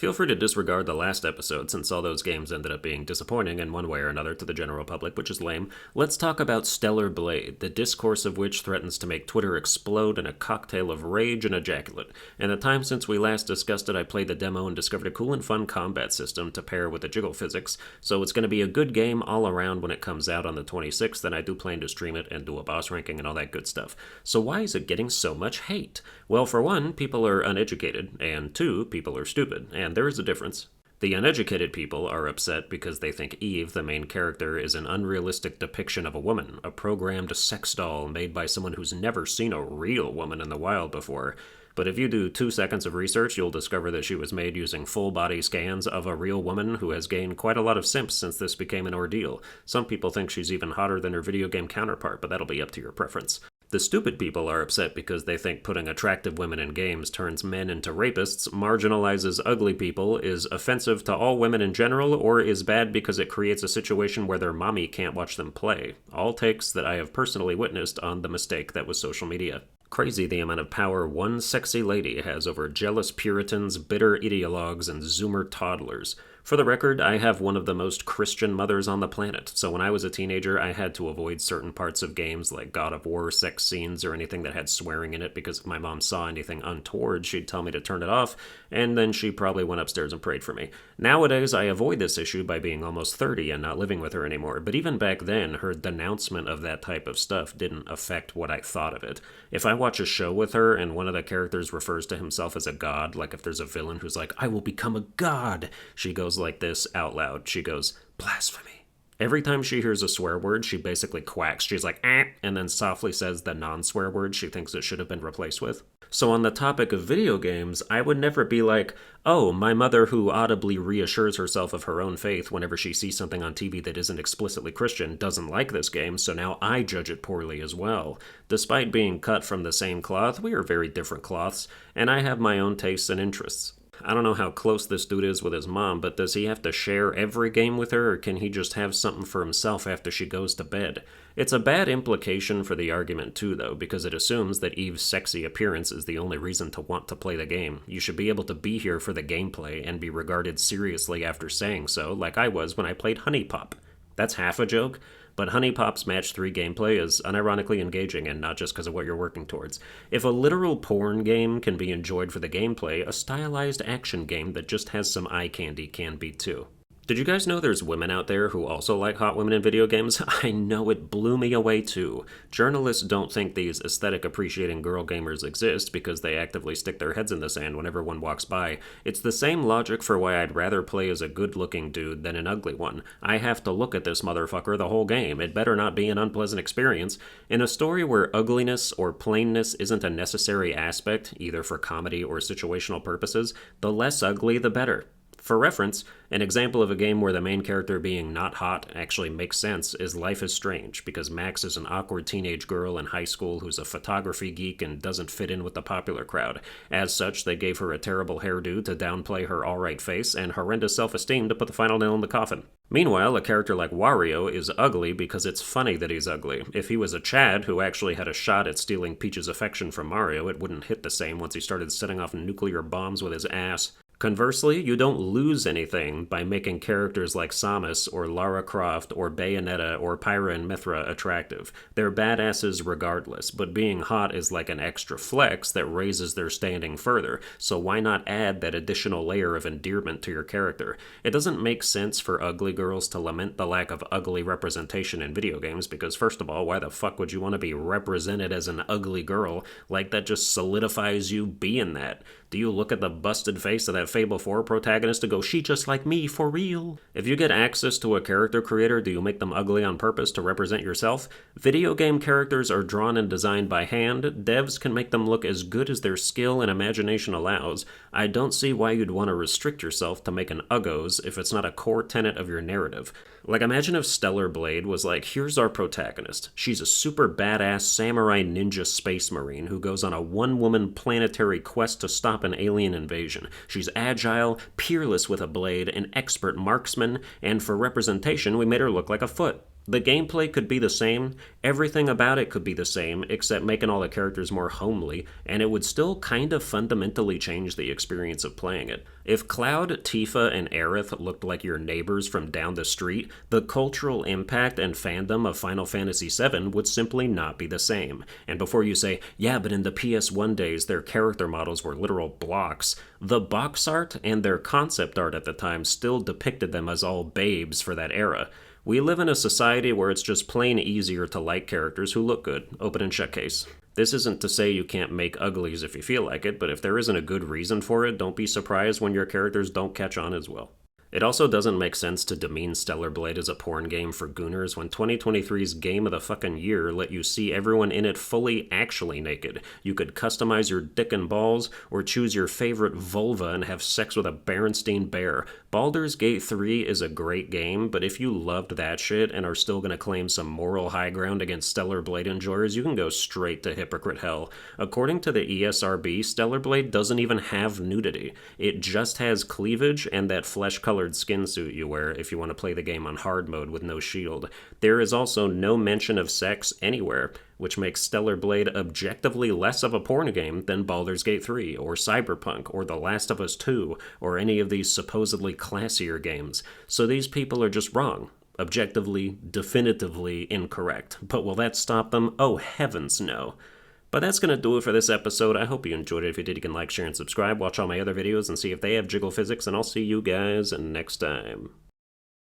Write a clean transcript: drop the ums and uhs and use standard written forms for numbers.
Feel free to disregard the last episode since all those games ended up being disappointing in one way or another to the general public, which is lame. Let's talk about Stellar Blade, the discourse of which threatens to make Twitter explode in a cocktail of rage and ejaculate. In the time since we last discussed it, I played the demo and discovered a cool and fun combat system to pair with the jiggle physics, so it's going to be a good game all around when it comes out on the 26th, and I do plan to stream it and do a boss ranking and all that good stuff. So why is it getting so much hate? Well, for one, people are uneducated, and two, people are stupid, and there is a difference. The uneducated people are upset because they think Eve, the main character, is an unrealistic depiction of a woman, a programmed sex doll made by someone who's never seen a real woman in the wild before. But if you do 2 seconds of research, you'll discover that she was made using full-body scans of a real woman who has gained quite a lot of simps since this became an ordeal. Some people think she's even hotter than her video game counterpart, but that'll be up to your preference. The stupid people are upset because they think putting attractive women in games turns men into rapists, marginalizes ugly people, is offensive to all women in general, or is bad because it creates a situation where their mommy can't watch them play. All takes that I have personally witnessed on the mistake that was social media. Crazy the amount of power one sexy lady has over jealous Puritans, bitter ideologues, and Zoomer toddlers. For the record, I have one of the most Christian mothers on the planet, so when I was a teenager, I had to avoid certain parts of games like God of War sex scenes or anything that had swearing in it because if my mom saw anything untoward, she'd tell me to turn it off, and then she probably went upstairs and prayed for me. Nowadays, I avoid this issue by being almost 30 and not living with her anymore, but even back then, her denouncement of that type of stuff didn't affect what I thought of it. If I watch a show with her and one of the characters refers to himself as a god, like if there's a villain who's like, "I will become a god," she goes like this out loud. She goes, "Blasphemy." Every time she hears a swear word, she basically quacks. She's like, "eh," and then softly says the non-swear word she thinks it should have been replaced with. So on the topic of video games, I would never be like, "Oh, my mother who audibly reassures herself of her own faith whenever she sees something on TV that isn't explicitly Christian doesn't like this game, so now I judge it poorly as well." Despite being cut from the same cloth, we are very different cloths, and I have my own tastes and interests. I don't know how close this dude is with his mom, but does he have to share every game with her, or can he just have something for himself after she goes to bed? It's a bad implication for the argument too, though, because it assumes that Eve's sexy appearance is the only reason to want to play the game. You should be able to be here for the gameplay and be regarded seriously after saying so, like I was when I played Honey Pop. That's half a joke, but Honey Pop's Match 3 gameplay is unironically engaging and not just because of what you're working towards. If a literal porn game can be enjoyed for the gameplay, a stylized action game that just has some eye candy can be too. Did you guys know there's women out there who also like hot women in video games? I know, it blew me away too. Journalists don't think these aesthetic appreciating girl gamers exist because they actively stick their heads in the sand whenever one walks by. It's the same logic for why I'd rather play as a good-looking dude than an ugly one. I have to look at this motherfucker the whole game. It better not be an unpleasant experience. In a story where ugliness or plainness isn't a necessary aspect, either for comedy or situational purposes, the less ugly the better. For reference, an example of a game where the main character being not hot actually makes sense is Life is Strange, because Max is an awkward teenage girl in high school who's a photography geek and doesn't fit in with the popular crowd. As such, they gave her a terrible hairdo to downplay her alright face and horrendous self-esteem to put the final nail in the coffin. Meanwhile, a character like Wario is ugly because it's funny that he's ugly. If he was a Chad who actually had a shot at stealing Peach's affection from Mario, it wouldn't hit the same once he started setting off nuclear bombs with his ass. Conversely, you don't lose anything by making characters like Samus or Lara Croft or Bayonetta or Pyra and Mithra attractive. They're badasses regardless, but being hot is like an extra flex that raises their standing further, so why not add that additional layer of endearment to your character? It doesn't make sense for ugly girls to lament the lack of ugly representation in video games, because first of all, why the fuck would you want to be represented as an ugly girl? Like, that just solidifies you being that. Do you look at the busted face of that Fable 4 protagonist to go, "She just like me, for real"? If you get access to a character creator, do you make them ugly on purpose to represent yourself? Video game characters are drawn and designed by hand. Devs can make them look as good as their skill and imagination allows. I don't see why you'd want to restrict yourself to making uggos if it's not a core tenet of your narrative. Like, imagine if Stellar Blade was like, here's our protagonist. She's a super badass samurai ninja space marine who goes on a one-woman planetary quest to stop an alien invasion. She's agile, peerless with a blade, an expert marksman, and for representation, we made her look like a foot. The gameplay could be the same, everything about it could be the same, except making all the characters more homely, and it would still kind of fundamentally change the experience of playing it. If Cloud, Tifa, and Aerith looked like your neighbors from down the street, the cultural impact and fandom of Final Fantasy VII would simply not be the same. And before you say, yeah, but in the PS1 days their character models were literal blocks, the box art and their concept art at the time still depicted them as all babes for that era. We live in a society where it's just plain easier to like characters who look good. Open and shut case. This isn't to say you can't make uglies if you feel like it, but if there isn't a good reason for it, don't be surprised when your characters don't catch on as well. It also doesn't make sense to demean Stellar Blade as a porn game for gooners when 2023's Game of the fucking Year let you see everyone in it fully actually naked. You could customize your dick and balls, or choose your favorite vulva and have sex with a Berenstein bear. Baldur's Gate 3 is a great game, but if you loved that shit and are still gonna claim some moral high ground against Stellar Blade enjoyers, you can go straight to hypocrite hell. According to the ESRB, Stellar Blade doesn't even have nudity. It just has cleavage and that flesh-colored skin suit you wear if you want to play the game on hard mode with no shield. There is also no mention of sex anywhere, which makes Stellar Blade objectively less of a porn game than Baldur's Gate 3, or Cyberpunk, or The Last of Us 2, or any of these supposedly classier games. So these people are just wrong. Objectively, definitively incorrect. But will that stop them? Oh, heavens no. But that's going to do it for this episode. I hope you enjoyed it. If you did, you can like, share, and subscribe. Watch all my other videos and see if they have jiggle physics, and I'll see you guys next time.